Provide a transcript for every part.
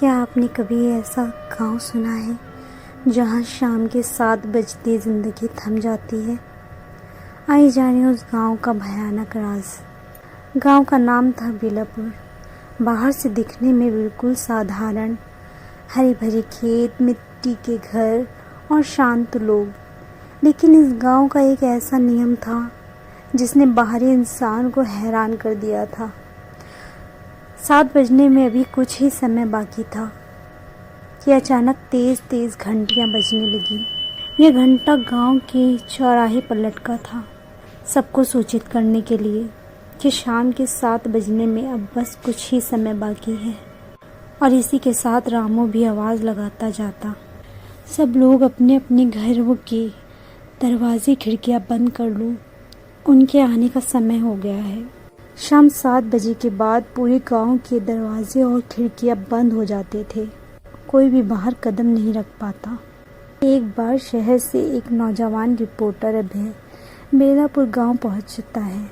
क्या आपने कभी ऐसा गांव सुना है जहां शाम के 7 बजते ज़िंदगी थम जाती है? आइए जानिए उस गांव का भयानक राज। गांव का नाम था बेलापुर। बाहर से दिखने में बिल्कुल साधारण, हरी भरी खेत, मिट्टी के घर और शांत लोग। लेकिन इस गांव का एक ऐसा नियम था जिसने बाहरी इंसान को हैरान कर दिया था। 7 बजने में अभी कुछ ही समय बाकी था कि अचानक तेज़ तेज़ घंटियां बजने लगी। यह घंटा गांव के चौराहे पर लटका था, सबको सूचित करने के लिए कि शाम के 7 बजने में अब बस कुछ ही समय बाकी है। और इसी के साथ रामू भी आवाज़ लगाता जाता, सब लोग अपने अपने घरों के दरवाजे खिड़कियां बंद कर लो, उनके आने का समय हो गया है। शाम 7 बजे के बाद पूरे गांव के दरवाजे और खिड़कियां बंद हो जाते थे। कोई भी बाहर कदम नहीं रख पाता। एक बार शहर से एक नौजवान रिपोर्टर अभय बेलापुर गांव पहुंचता है।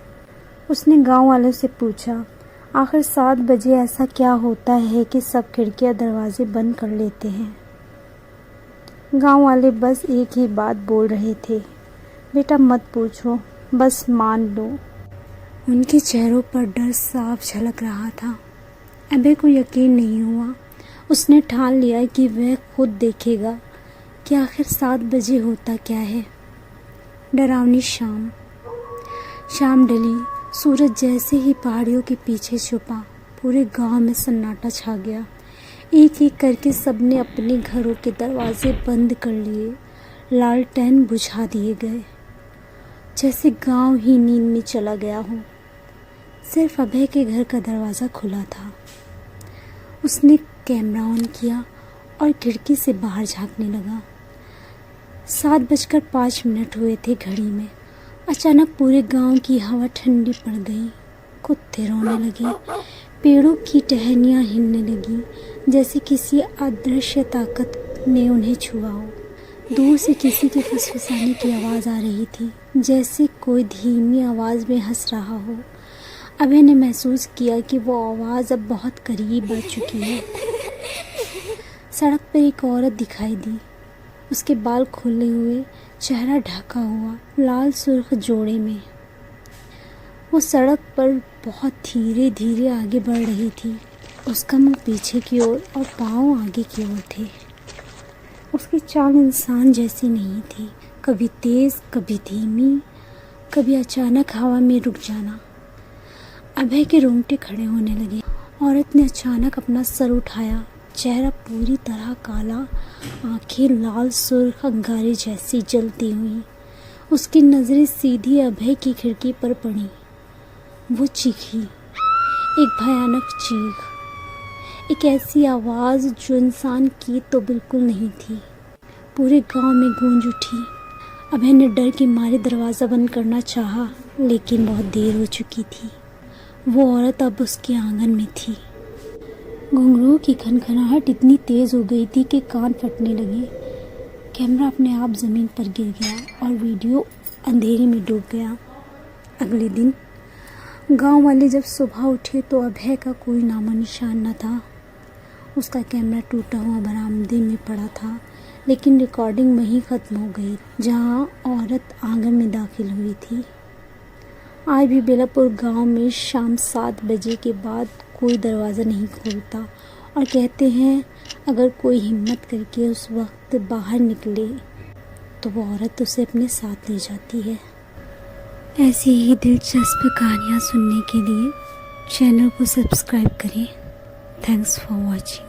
उसने गांव वालों से पूछा, आखिर 7 बजे ऐसा क्या होता है कि सब खिड़कियां दरवाजे बंद कर लेते हैं? गांव वाले बस एक ही बात बोल रहे थे, बेटा मत पूछो, बस मान लो। उनके चेहरों पर डर साफ झलक रहा था। अभय को यकीन नहीं हुआ। उसने ठान लिया कि वह खुद देखेगा कि आखिर 7 बजे होता क्या है। डरावनी शाम ढली। सूरज जैसे ही पहाड़ियों के पीछे छुपा, पूरे गांव में सन्नाटा छा गया। एक एक करके सबने अपने घरों के दरवाजे बंद कर लिए, लालटेन बुझा दिए गए, जैसे गांव ही नींद में चला गया हो। सिर्फ अभय के घर का दरवाज़ा खुला था। उसने कैमरा ऑन किया और खिड़की से बाहर झांकने लगा। 7:05 हुए थे घड़ी में। अचानक पूरे गांव की हवा ठंडी पड़ गई। कुत्ते रोने लगे, पेड़ों की टहनियाँ हिलने लगी, जैसे किसी अदृश्य ताकत ने उन्हें छुआ हो। दूर से किसी के फुसफुसाने की आवाज़ आ रही थी, जैसे कोई धीमी आवाज़ में हंस रहा हो। अभय ने महसूस किया कि वो आवाज़ अब बहुत करीब आ चुकी है। सड़क पर एक औरत दिखाई दी। उसके बाल खुले हुए, चेहरा ढका हुआ, लाल सुर्ख जोड़े में। वो सड़क पर बहुत धीरे धीरे आगे बढ़ रही थी। उसका मुंह पीछे की ओर और पाँव आगे की ओर थे। उसकी चाल इंसान जैसी नहीं थी, कभी तेज़, कभी धीमी, कभी अचानक हवा में रुक जाना। अभय के रोंगटे खड़े होने लगे। औरत ने अचानक अपना सर उठाया, चेहरा पूरी तरह काला, आंखें लाल सुर्ख अंगारे जैसी जलती हुई। उसकी नज़रें सीधी अभय की खिड़की पर पड़ी। वो चीखी, एक भयानक चीख, एक ऐसी आवाज़ जो इंसान की तो बिल्कुल नहीं थी। पूरे गांव में गूंज उठी। अभय ने डर के मारे दरवाज़ा बंद करना चाहा, लेकिन बहुत देर हो चुकी थी। वो औरत अब उसके आंगन में थी। घुंघरूओं की खनखनाहट इतनी तेज़ हो गई थी कि कान फटने लगे। कैमरा अपने आप ज़मीन पर गिर गया और वीडियो अंधेरे में डूब गया। अगले दिन गांव वाले जब सुबह उठे तो अभय का कोई नामो निशान न था। उसका कैमरा टूटा हुआ बरामदे में पड़ा था, लेकिन रिकॉर्डिंग वहीं ख़त्म हो गई जहां औरत आंगन में दाखिल हुई थी। आज भी बेलापुर गांव में शाम 7 बजे के बाद कोई दरवाज़ा नहीं खोलता और कहते हैं अगर कोई हिम्मत करके उस वक्त बाहर निकले तो वो औरत उसे अपने साथ ले जाती है। ऐसी ही दिलचस्प कहानियाँ सुनने के लिए चैनल को सब्सक्राइब करें। Thanks for watching.